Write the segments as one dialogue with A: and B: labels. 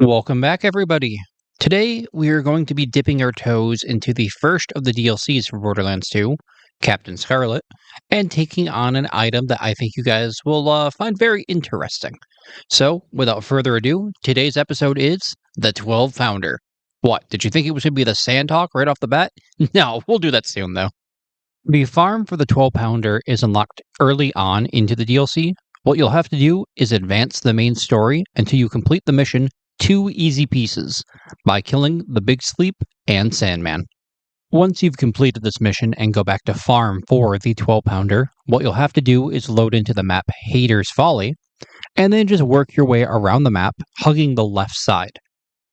A: Welcome back, everybody. Today, we are going to be dipping our toes into the first of the DLCs for Borderlands 2, Captain Scarlet, and taking on an item that I think you guys will find very interesting. So, without further ado, today's episode is the 12 Pounder. What, did you think it was going to be the Sandhawk right off the bat? No, we'll do that soon, though. The farm for the 12 Pounder is unlocked early on into the DLC. What you'll have to do is advance the main story until you complete the mission two easy pieces by killing the Big Sleep and Sandman. Once you've completed this mission and go back to farm for the 12 Pounder, what you'll have to do is load into the map Hater's Folly and then just work your way around the map, hugging the left side.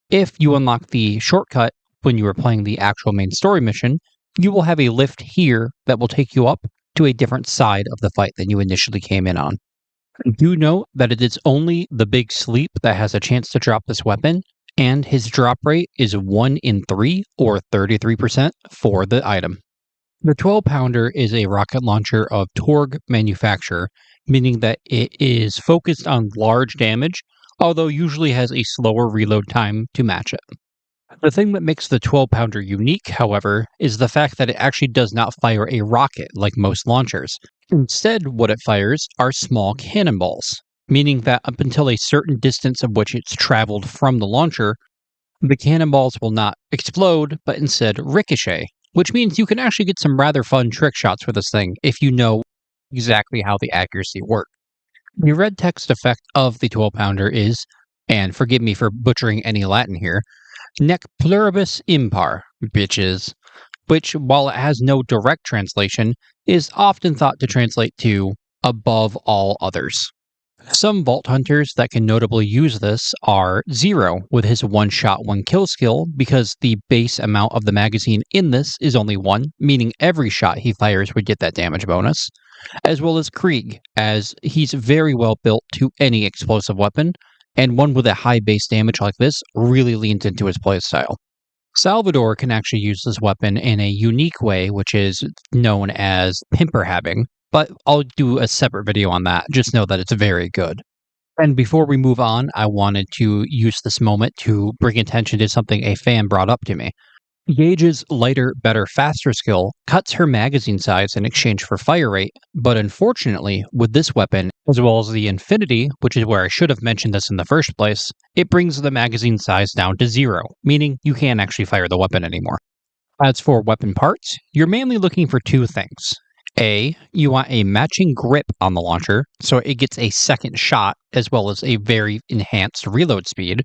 A: If you unlock the shortcut when you are playing the actual main story mission, you will have a lift here that will take you up to a different side of the fight than you initially came in on. Do note that it is only the Big Sleep that has a chance to drop this weapon, and his drop rate is 1 in 3 or 33% for the item. The 12 Pounder is a rocket launcher of Torgue manufacture, meaning that it is focused on large damage, although usually has a slower reload time to match it. The thing that makes the 12 Pounder unique, however, is the fact that it actually does not fire a rocket like most launchers. Instead, what it fires are small cannonballs, meaning that up until a certain distance of which it's traveled from the launcher, the cannonballs will not explode, but instead ricochet, which means you can actually get some rather fun trick shots with this thing if you know exactly how the accuracy works. The red text effect of the 12 Pounder is, and forgive me for butchering any Latin here, Nec pluribus impar, bitches, which, while it has no direct translation, is often thought to translate to above all others. Some Vault Hunters that can notably use this are Zero with his one-shot, one-kill skill, because the base amount of the magazine in this is only 1, meaning every shot he fires would get that damage bonus, as well as Krieg, as he's very well built to any explosive weapon, and one with a high base damage like this really leans into his playstyle. Salvador can actually use this weapon in a unique way, which is known as pimperhabbing, but I'll do a separate video on that. Just know that it's very good. And before we move on, I wanted to use this moment to bring attention to something a fan brought up to me. Gage's lighter, better, faster skill cuts her magazine size in exchange for fire rate, but unfortunately, with this weapon, as well as the Infinity, which is where I should have mentioned this in the first place, it brings the magazine size down to 0, meaning you can't actually fire the weapon anymore. As for weapon parts, you're mainly looking for two things. A, you want a matching grip on the launcher, so it gets a second shot, as well as a very enhanced reload speed.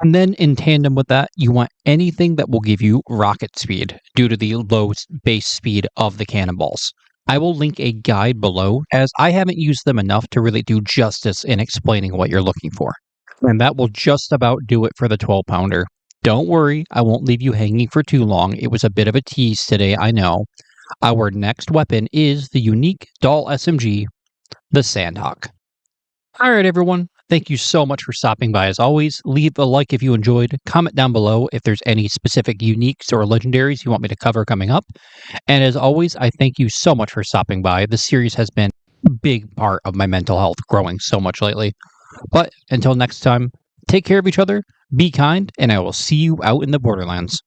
A: And then in tandem with that, you want anything that will give you rocket speed due to the low base speed of the cannonballs. I will link a guide below, as I haven't used them enough to really do justice in explaining what you're looking for. And that will just about do it for the 12 Pounder. Don't worry, I won't leave you hanging for too long. It was a bit of a tease today, I know. Our next weapon is the unique Doll SMG, the Sandhawk. Alright everyone, thank you so much for stopping by as always. Leave a like if you enjoyed, comment down below if there's any specific uniques or legendaries you want me to cover coming up. And as always, I thank you so much for stopping by. This series has been a big part of my mental health growing so much lately. But until next time, take care of each other, be kind, and I will see you out in the Borderlands.